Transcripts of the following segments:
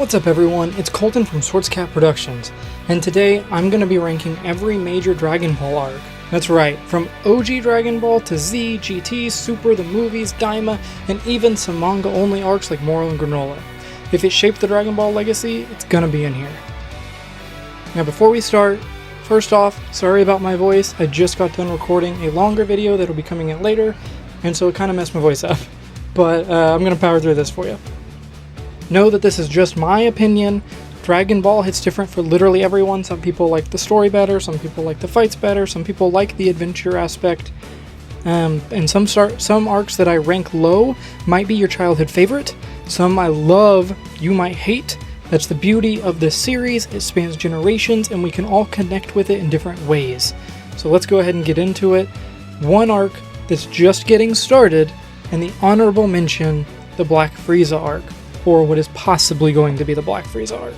What's up everyone, it's Colton from Swordscat Productions, and today I'm going to be ranking every major Dragon Ball arc. That's right, from OG Dragon Ball to Z, GT, Super, the movies, Daima, and even some manga-only arcs like Moro and Granolah. If it shaped the Dragon Ball legacy, it's gonna be in here. Now before we start, first off, sorry about my voice, I just got done recording a longer video that'll be coming out later, and so it kind of messed my voice up. But I'm going to power through this for you. Know that this is just my opinion. Dragon Ball hits different for literally everyone. Some people like the story better, some people like the fights better, some people like the adventure aspect. And some arcs that I rank low might be your childhood favorite. Some I love, you might hate. That's the beauty of this series. It spans generations and we can all connect with it in different ways. So let's go ahead and get into it. One arc that's just getting started, and the honorable mention, the Black Frieza arc, or what is possibly going to be the Black Frieza arc.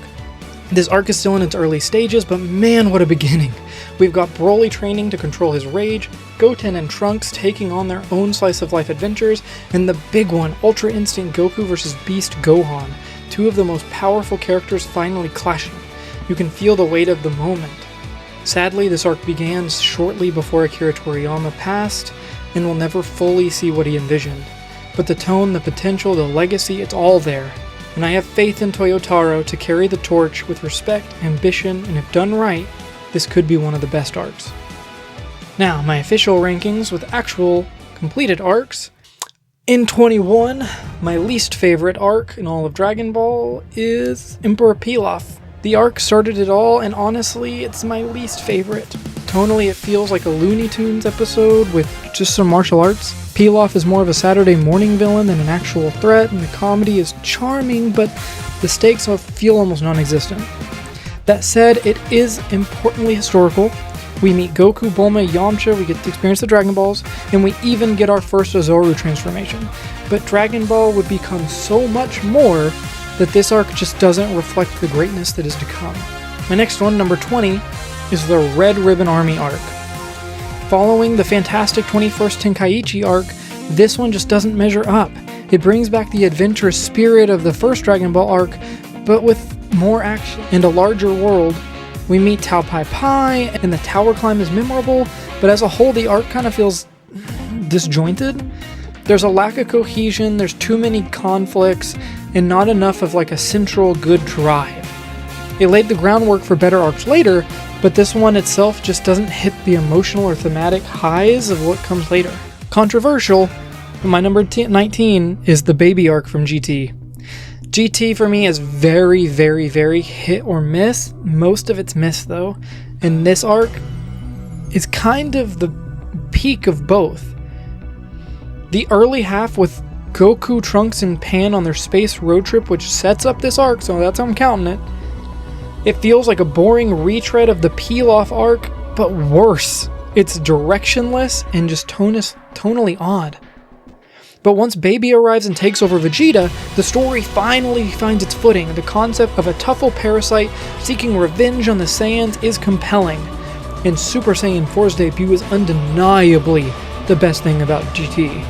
This arc is still in its early stages, but man, what a beginning. We've got Broly training to control his rage, Goten and Trunks taking on their own slice-of-life adventures, and the big one, Ultra Instinct Goku vs Beast Gohan, two of the most powerful characters finally clashing. You can feel the weight of the moment. Sadly, this arc began shortly before Akira Toriyama passed, and we'll never fully see what he envisioned. But the tone, the potential, the legacy, it's all there. And I have faith in Toyotaro to carry the torch with respect, ambition, and if done right, this could be one of the best arcs. Now, my official rankings with actual completed arcs. In 21, my least favorite arc in all of Dragon Ball is Emperor Pilaf. The arc started it all, and honestly, it's my least favorite. Tonally, it feels like a Looney Tunes episode with just some martial arts. Pilaf is more of a Saturday morning villain than an actual threat, and the comedy is charming, but the stakes feel almost non-existent. That said, it is importantly historical. We meet Goku, Bulma, Yamcha, we get to experience the Dragon Balls, and we even get our first Azoru transformation. But Dragon Ball would become so much more that this arc just doesn't reflect the greatness that is to come. My next one, number 20, is the Red Ribbon Army arc. Following the fantastic 21st Tenkaichi arc, this one just doesn't measure up. It brings back the adventurous spirit of the first Dragon Ball arc, but with more action and a larger world. We meet Tao Pai Pai, and the tower climb is memorable, but as a whole the arc kind of feels disjointed. There's a lack of cohesion, there's too many conflicts, and not enough of like a central good drive. It laid the groundwork for better arcs later, but this one itself just doesn't hit the emotional or thematic highs of what comes later. Controversial, my number 19 is the baby arc from GT. GT for me is very, very, very hit or miss. Most of it's miss though, and this arc is kind of the peak of both. The early half with Goku, Trunks, and Pan on their space road trip, which sets up this arc, so that's how I'm counting it. It feels like a boring retread of the Pilaf arc, but worse. It's directionless and just tonally odd. But once Baby arrives and takes over Vegeta, the story finally finds its footing. The concept of a Tuffle parasite seeking revenge on the Saiyans is compelling, and Super Saiyan 4's debut is undeniably the best thing about GT.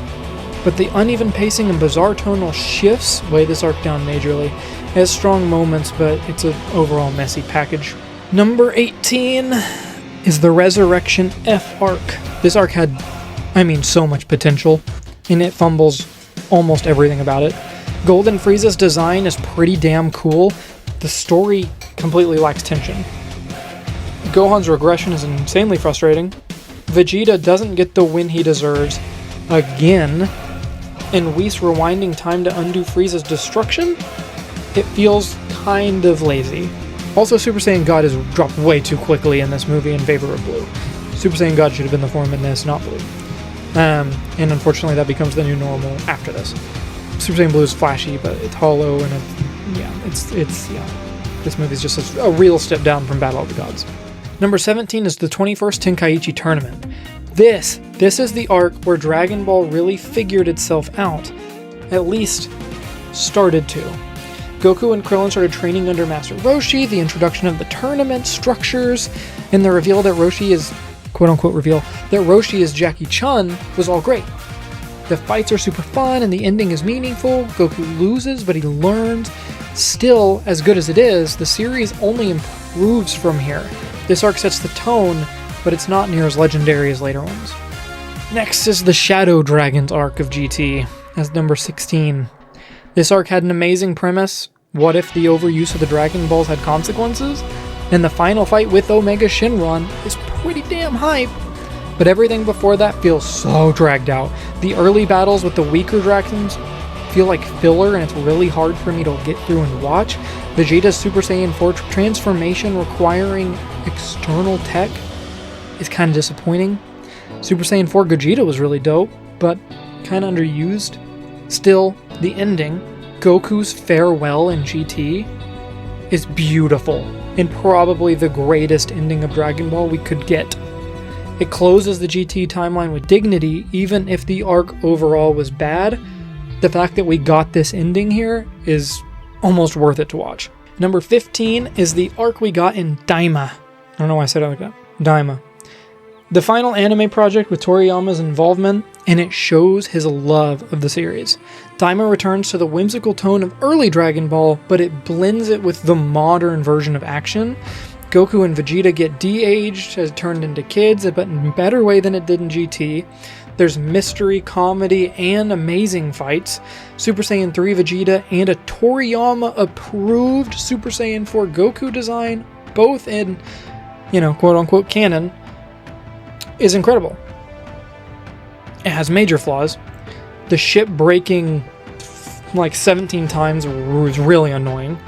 But the uneven pacing and bizarre tonal shifts weigh this arc down majorly. It has strong moments, but it's an overall messy package. Number 18 is the Resurrection F arc. This arc had, so much potential, and it fumbles almost everything about it. Golden Frieza's design is pretty damn cool. The story completely lacks tension. Gohan's regression is insanely frustrating. Vegeta doesn't get the win he deserves, again. And Whis rewinding time to undo Frieza's destruction? It feels kind of lazy. Also, Super Saiyan God is dropped way too quickly in this movie in favor of Blue. Super Saiyan God should have been the form in this, not Blue. And unfortunately that becomes the new normal after this. Super Saiyan Blue is flashy, but it's hollow, and this movie's just a real step down from Battle of the Gods. Number 17 is the 21st Tenkaichi Tournament. This is the arc where Dragon Ball really figured itself out. At least, started to. Goku and Krillin started training under Master Roshi, the introduction of the tournament structures, and the reveal that Roshi is, quote-unquote reveal, that Roshi is Jackie Chun was all great. The fights are super fun and the ending is meaningful. Goku loses, but he learns. Still, as good as it is, the series only improves from here. This arc sets the tone, but it's not near as legendary as later ones. Next is the Shadow Dragons arc of GT, as number 16. This arc had an amazing premise. What if the overuse of the Dragon Balls had consequences? And the final fight with Omega Shenron is pretty damn hype, but everything before that feels so dragged out. The early battles with the weaker dragons feel like filler, and it's really hard for me to get through and watch. Vegeta's Super Saiyan 4 transformation requiring external tech is kind of disappointing. Super Saiyan 4 Gogeta was really dope, but kind of underused. Still, the ending, Goku's farewell in GT, is beautiful, and probably the greatest ending of Dragon Ball we could get. It closes the GT timeline with dignity, even if the arc overall was bad. The fact that we got this ending here is almost worth it to watch. Number 15 is the arc we got in Daima. I don't know why I said it like that. Daima. The final anime project with Toriyama's involvement, and it shows his love of the series. Daima returns to the whimsical tone of early Dragon Ball, but it blends it with the modern version of action. Goku and Vegeta get de-aged, has turned into kids, but in a better way than it did in GT. There's mystery, comedy, and amazing fights. Super Saiyan 3 Vegeta and a Toriyama-approved Super Saiyan 4 Goku design, both in, quote-unquote canon, is incredible. It has major flaws. The ship breaking like 17 times was really annoying.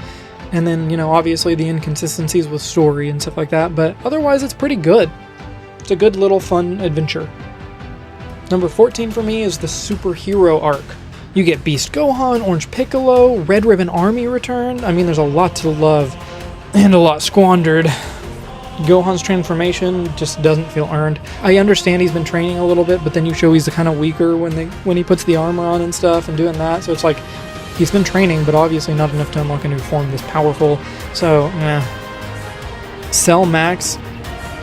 And then, obviously the inconsistencies with story and stuff like that, but otherwise it's pretty good. It's a good little fun adventure. Number 14 for me is the superhero arc. You get Beast Gohan, Orange Piccolo, Red Ribbon Army returned. I mean, there's a lot to love and a lot squandered. Gohan's transformation just doesn't feel earned. I understand he's been training a little bit, but then you show he's kind of weaker when he puts the armor on and stuff and doing that. So it's like he's been training, but obviously not enough to unlock a new form this powerful. So, Cell Max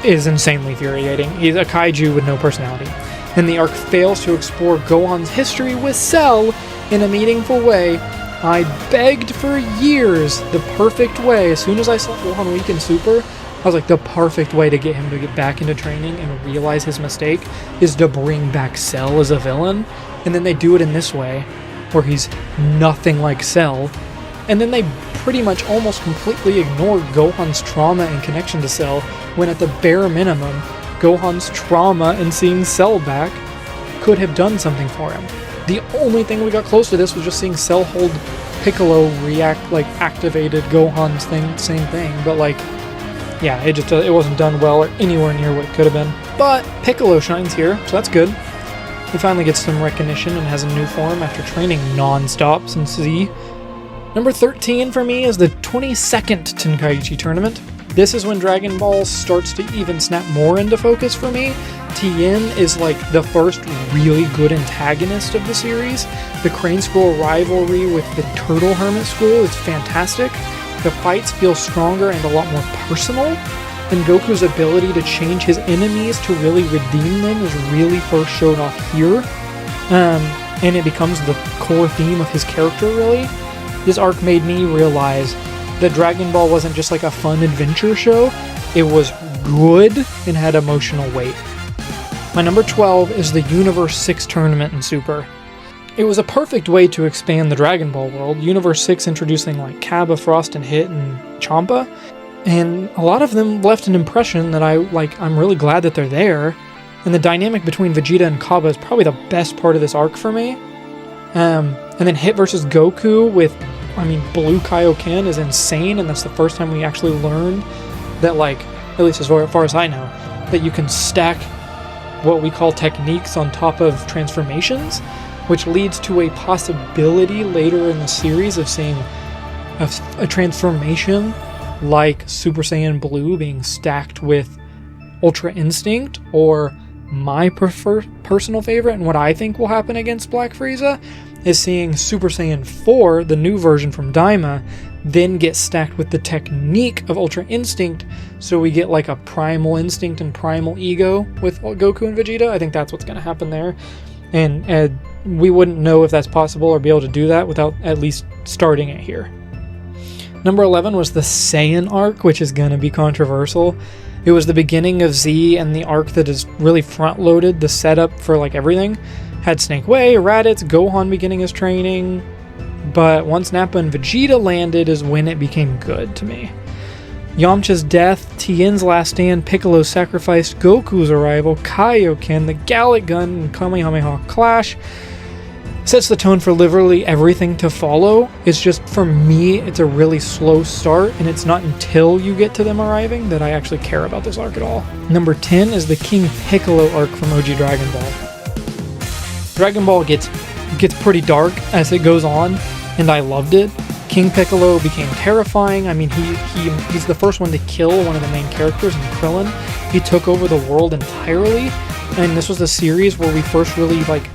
is insanely infuriating. He's a kaiju with no personality. And the arc fails to explore Gohan's history with Cell in a meaningful way. I begged for years the perfect way. As soon as I saw Gohan weak in Super, I was like, the perfect way to get him to get back into training and realize his mistake is to bring back Cell as a villain. And then they do it in this way, where he's nothing like Cell. And then they pretty much almost completely ignore Gohan's trauma and connection to Cell, when at the bare minimum, Gohan's trauma and seeing Cell back could have done something for him. The only thing we got close to this was just seeing Cell hold Piccolo react like activated Gohan's thing, same thing, but yeah, it wasn't done well or anywhere near what it could have been. But Piccolo shines here, so that's good. He finally gets some recognition and has a new form after training non-stop since Z. Number 13 for me is the 22nd Tenkaichi tournament. This is when Dragon Ball starts to even snap more into focus for me. Tien is like the first really good antagonist of the series. The Crane School rivalry with the Turtle Hermit School is fantastic. The fights feel stronger and a lot more personal, and Goku's ability to change his enemies to really redeem them is really first showed off here. And it becomes the core theme of his character, really. This arc made me realize that Dragon Ball wasn't just like a fun adventure show, it was good and had emotional weight. My number 12 is the Universe 6 tournament in Super. It was a perfect way to expand the Dragon Ball world, Universe 6 introducing like Cabba, Frost, and Hit, and Champa, and a lot of them left an impression that I'm really glad that they're there, and the dynamic between Vegeta and Cabba is probably the best part of this arc for me. And then Hit versus Goku with, Blue Kaioken is insane, and that's the first time we actually learned that, at least as far as I know, that you can stack what we call techniques on top of transformations, which leads to a possibility later in the series of seeing a transformation like Super Saiyan Blue being stacked with Ultra Instinct, or my personal favorite and what I think will happen against Black Frieza is seeing Super Saiyan 4, the new version from Daima, then get stacked with the technique of Ultra Instinct, so we get like a Primal Instinct and Primal Ego with Goku and Vegeta. I think that's what's going to happen there. And we wouldn't know if that's possible or be able to do that without at least starting it here. Number 11 was the Saiyan arc, which is gonna be controversial. It was the beginning of Z and the arc that is really front-loaded, the setup for like everything. Had Snake Way, Raditz, Gohan beginning his training, but once Nappa and Vegeta landed is when it became good to me. Yamcha's death, Tien's last stand, Piccolo's sacrifice, Goku's arrival, Kaioken, the Gallic Gun, and Kamehameha clash sets the tone for literally everything to follow. It's just, for me, it's a really slow start, and it's not until you get to them arriving that I actually care about this arc at all. Number 10 is the King Piccolo arc from OG Dragon Ball. Dragon Ball gets pretty dark as it goes on, and I loved it. King Piccolo became terrifying. I mean, he's the first one to kill one of the main characters in Krillin. He took over the world entirely, and this was a series where we first really like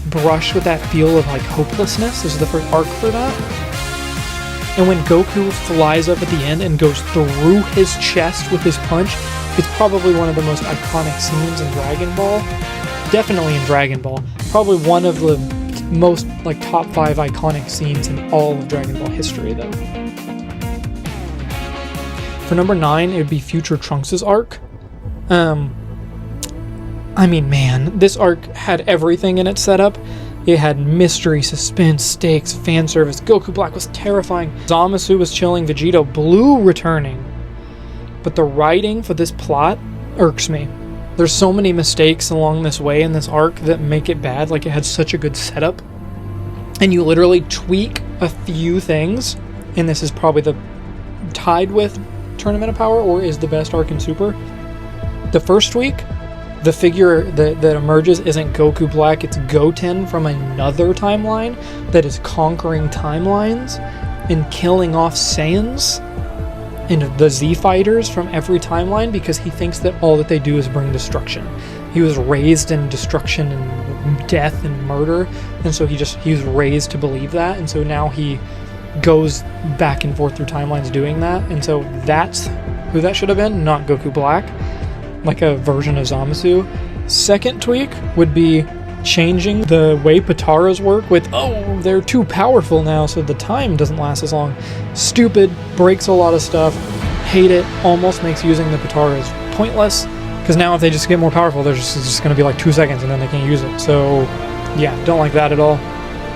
brushed with that feel of like hopelessness. This is the first arc for that. And when Goku flies up at the end and goes through his chest with his punch, it's probably one of the most iconic scenes in Dragon Ball. Definitely in Dragon Ball. Probably one of the most like top 5 iconic scenes in all of Dragon Ball history though. For number 9, it would be Future Trunks' arc. I mean, man, this arc had everything in its setup. It had mystery, suspense, stakes, fan service. Goku Black was terrifying. Zamasu was chilling. Vegeta Blue returning. But the writing for this plot irks me. There's so many mistakes along this way in this arc that make it bad. Like, it had such a good setup. And you literally tweak a few things, and this is probably the tied with Tournament of Power, or is the best arc in Super. The first tweak, the figure that emerges isn't Goku Black, it's Goten from another timeline that is conquering timelines and killing off Saiyans and the Z fighters from every timeline because he thinks that all that they do is bring destruction. He was raised in destruction and death and murder, and so he was raised to believe that, and so now he goes back and forth through timelines doing that, and so that's who that should have been, not Goku Black, like a version of Zamasu. Second tweak would be changing the way Pataras work with, oh, they're too powerful now, so the time doesn't last as long. Stupid, breaks a lot of stuff, hate it, almost makes using the Pataras pointless, because now if they just get more powerful, it's just going to be like 2 seconds and then they can't use it. So, yeah, don't like that at all.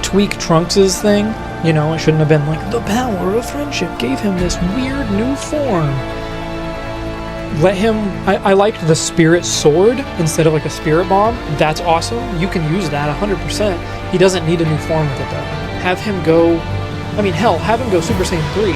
Tweak Trunks' thing, you know, it shouldn't have been like, the power of friendship gave him this weird new form. Let him, I liked the spirit sword instead of like a spirit bomb. That's awesome. You can use that 100%. He doesn't need a new form with it though. Have him go, I mean, hell, have him go Super Saiyan 3.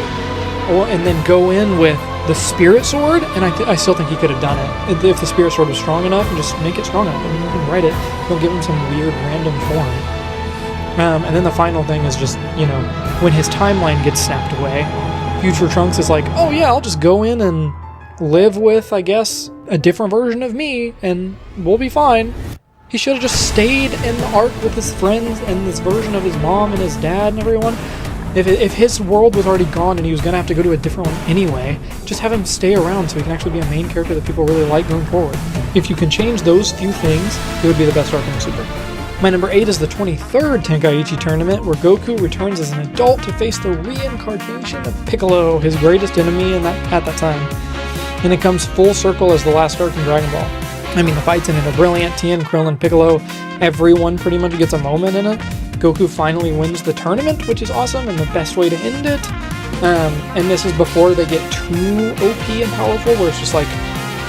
And then go in with the spirit sword, and I still think he could have done it. If the spirit sword was strong enough, and just make it strong enough. I mean, you can write it. Don't give him some weird random form. And then the final thing is just, you know, when his timeline gets snapped away, Future Trunks is like, oh yeah, I'll just go in and live with, I guess, a different version of me, and we'll be fine. He should have just stayed in the arc with his friends and this version of his mom and his dad and everyone. If his world was already gone and he was going to have to go to a different one anyway, just have him stay around so he can actually be a main character that people really like going forward. If you can change those few things, it would be the best arc in Super. My number 8 is the 23rd Tenkaichi tournament, where Goku returns as an adult to face the reincarnation of Piccolo, his greatest enemy at that time. And it comes full circle as the last arc in Dragon Ball. I mean, the fights in it are brilliant. Tien, Krillin, Piccolo, everyone pretty much gets a moment in it. Goku finally wins the tournament, which is awesome, and the best way to end it. And this is before they get too OP and powerful, where it's just like,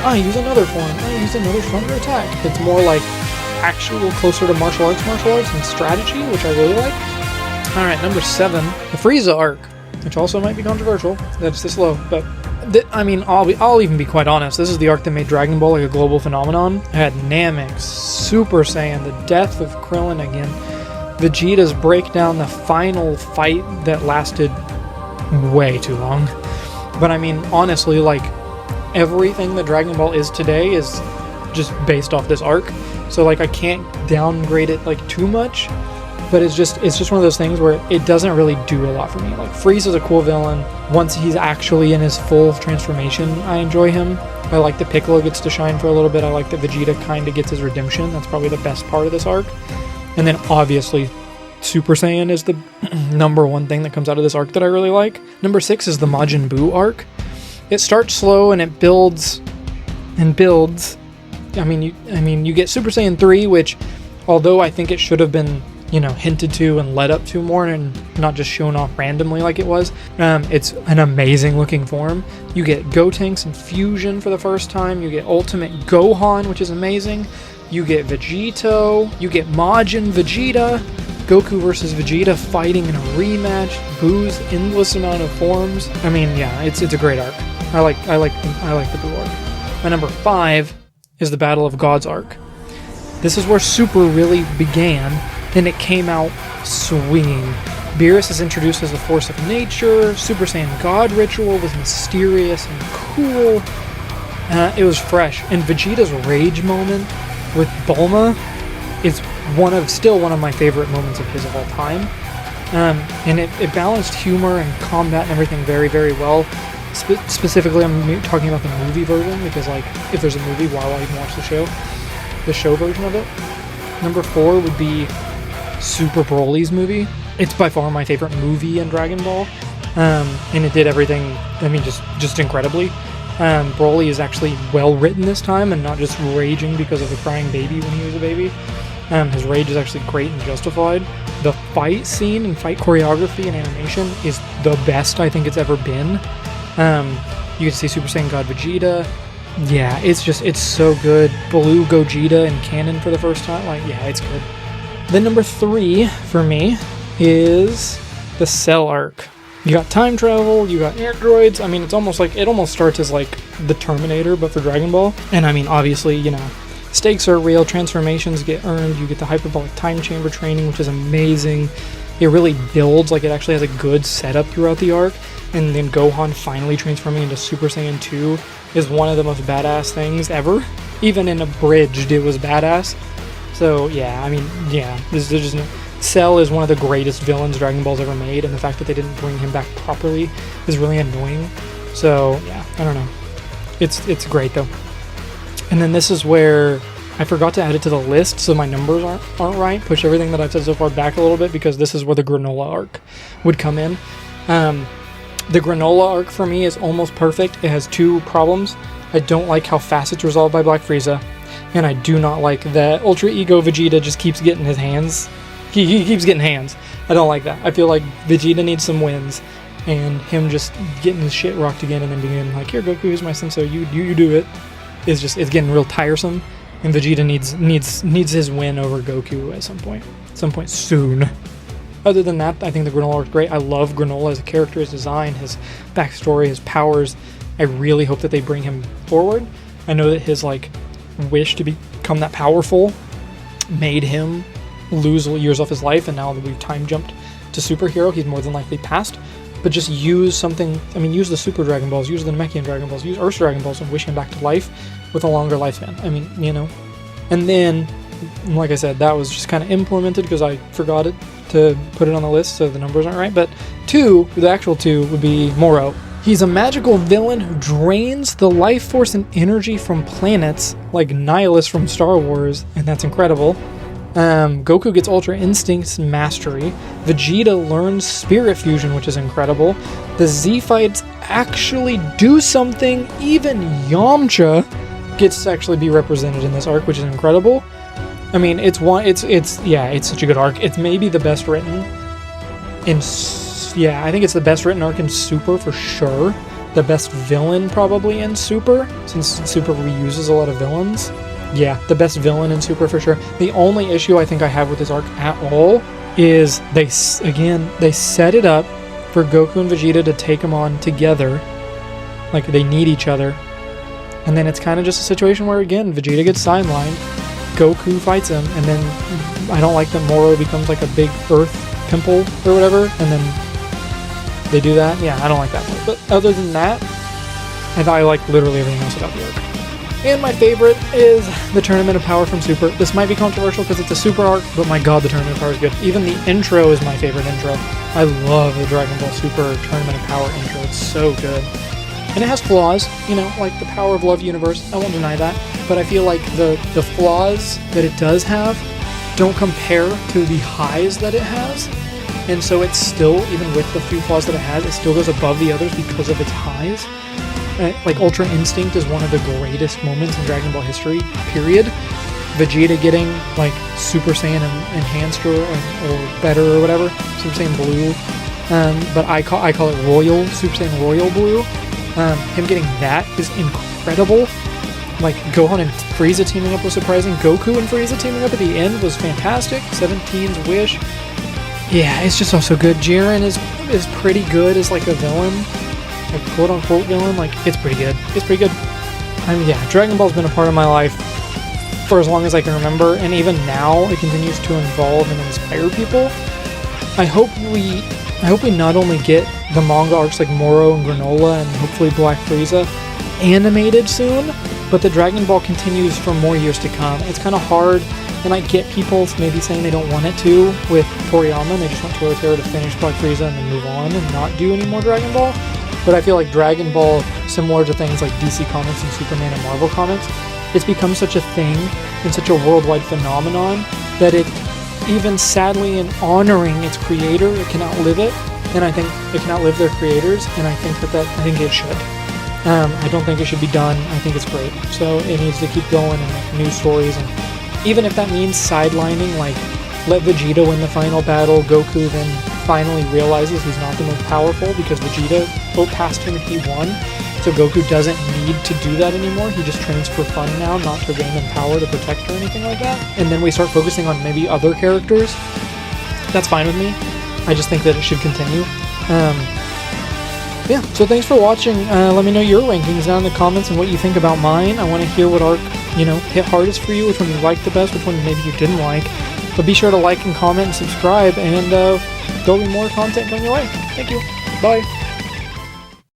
I use another form, I use another stronger attack. It's more like actual, closer to martial arts and strategy, which I really like. Alright, number 7, the Frieza arc, which also might be controversial, that's this low, but I mean, I'll even be quite honest, this is the arc that made Dragon Ball like a global phenomenon. It had Namek, Super Saiyan, the death of Krillin again, Vegeta's breakdown, the final fight that lasted way too long. But I mean, honestly, like, everything that Dragon Ball is today is just based off this arc. So like, I can't downgrade it like too much, but it's just one of those things where it doesn't really do a lot for me. Like, Frieza's a cool villain. Once he's actually in his full transformation, I enjoy him. I like that Piccolo gets to shine for a little bit. I like that Vegeta kind of gets his redemption. That's probably the best part of this arc. And then obviously Super Saiyan is the number one thing that comes out of this arc that I really like. Number 6 is the Majin Buu arc. It starts slow and it builds and builds. I mean, you get Super Saiyan 3, which, although I think it should have been, hinted to and led up to more and not just shown off randomly like it was, it's an amazing looking form. You get Gotenks and Fusion for the first time. You get Ultimate Gohan, which is amazing. You get Vegito. You get Majin Vegeta. Goku versus Vegeta fighting in a rematch. Buu's endless amount of forms. I mean, yeah, it's a great arc. I like the Buu arc. My number 5 is the Battle of Gods arc. This is where Super really began, and it came out swinging. Beerus is introduced as the force of nature. Super Saiyan God ritual was mysterious and cool. It was fresh, and Vegeta's rage moment with Bulma is still one of my favorite moments of his of all time. And it balanced humor and combat and everything very, very well. Specifically, I'm talking about the movie version, because, if there's a movie, why will I even watch the show version of it? Number 4 would be Super Broly's movie. It's by far my favorite movie in Dragon Ball, and it did everything, just incredibly. Broly is actually well written this time, and not just raging because of the crying baby when he was a baby. His rage is actually great and justified. The fight scene and fight choreography and animation is the best I think it's ever been. You can see Super Saiyan God Vegeta. Yeah, it's so good. Blue Gogeta in canon for the first time. It's good. Then number 3 for me is the Cell arc. You got time travel, you got androids. It almost starts as the Terminator, but for Dragon Ball. And obviously, stakes are real, transformations get earned, you get the hyperbolic time chamber training, which is amazing. It really builds, it actually has a good setup throughout the arc. And then Gohan finally transforming into Super Saiyan 2 is one of the most badass things ever. Even in Abridged, it was badass. So, Cell is one of the greatest villains Dragon Ball's ever made, and the fact that they didn't bring him back properly is really annoying. So, yeah, I don't know. It's great, though. And then this is where I forgot to add it to the list, so my numbers aren't right. Push everything that I've said so far back a little bit, because this is where the Granolah arc would come in. The Granolah arc for me is almost perfect. It has 2 problems. I don't like how fast it's resolved by Black Frieza, and I do not like that Ultra Ego Vegeta just keeps getting his hands. He keeps getting hands. I don't like that. I feel like Vegeta needs some wins, and him just getting his shit rocked again and then being like, here Goku, here's my sensei, you do it. It's getting real tiresome, and Vegeta needs his win over Goku at some point soon. Other than that, I think the Granolah arc is great. I love Granolah as a character, his design, his backstory, his powers. I really hope that they bring him forward. I know that his wish to become that powerful made him lose years off his life, and now that we've time jumped to superhero, he's more than likely passed. But just use something, use the Super Dragon Balls, use the Namekian Dragon Balls, use Earth Dragon Balls, and wish him back to life with a longer lifespan. And then, like I said, that was just kind of implemented because I forgot to put it on the list, so the numbers aren't right. But the actual 2 would be Moro. He's a magical villain who drains the life force and energy from planets, like Nihilus from Star Wars, and that's incredible. Goku gets Ultra Instinct's mastery. Vegeta learns Spirit Fusion, which is incredible. The Z fights actually do something. Even Yamcha gets to actually be represented in this arc, which is incredible. It's such a good arc. It's maybe the best written I think it's the best written arc in Super for sure. The best villain probably in Super, since Super reuses a lot of villains. Yeah, the best villain in Super for sure. The only issue I think I have with this arc at all is they set it up for Goku and Vegeta to take them on together. They need each other. And then it's kind of just a situation where, again, Vegeta gets sidelined, Goku fights him, and then I don't like that Moro becomes a big earth pimple or whatever, and then they do that. Yeah, I don't like that part. But other than that, I like literally everything else about the arc. And my favorite is the Tournament of Power from Super. This might be controversial because it's a Super arc, but my god, the Tournament of Power is good. Even the intro is my favorite intro. I love the Dragon Ball Super Tournament of Power intro. It's so good. And it has flaws, like the Power of Love universe. I won't deny that. But I feel like the flaws that it does have don't compare to the highs that it has. And so it's still, even with the few flaws that it has, it still goes above the others because of its highs. Like Ultra Instinct is one of the greatest moments in Dragon Ball history, period. Vegeta getting like Super Saiyan enhanced or better or whatever, Super Saiyan Blue. But I call it Royal, Super Saiyan Royal Blue. Him getting that is incredible. Like Gohan and Frieza teaming up was surprising. Goku and Frieza teaming up at the end was fantastic. 17's Wish. Yeah, it's just also good. Jiren is pretty good as like a villain, like quote unquote villain. Like it's pretty good. It's pretty good. I mean, yeah, Dragon Ball's been a part of my life for as long as I can remember, and even now it continues to involve and inspire people. I hope we not only get the manga arcs like Moro and Granolah and hopefully Black Frieza animated soon, but the Dragon Ball continues for more years to come. It's kind of hard, and I get people maybe saying they don't want it to with Toriyama, and they just want Toriyama to finish Black Frieza and then move on and not do any more Dragon Ball. But I feel like Dragon Ball, similar to things like DC Comics and Superman and Marvel Comics, it's become such a thing and such a worldwide phenomenon that it, even sadly in honoring its creator, it can outlive it, and I think it can outlive their creators, and I think it should. I don't think it should be done. I think it's great. So it needs to keep going and make new stories, and even if that means sidelining, like let Vegeta win the final battle, Goku then finally realizes he's not the most powerful because Vegeta passed him and he won. So Goku doesn't need to do that anymore. He just trains for fun now, not to gain him power to protect or anything like that. And then we start focusing on maybe other characters. That's fine with me. I just think that it should continue. Yeah, so thanks for watching. Let me know your rankings down in the comments and what you think about mine. I want to hear what arc, hit hardest for you, which one you liked the best, which one maybe you didn't like. But be sure to like and comment and subscribe, and there'll be more content coming your way. Thank you. Bye.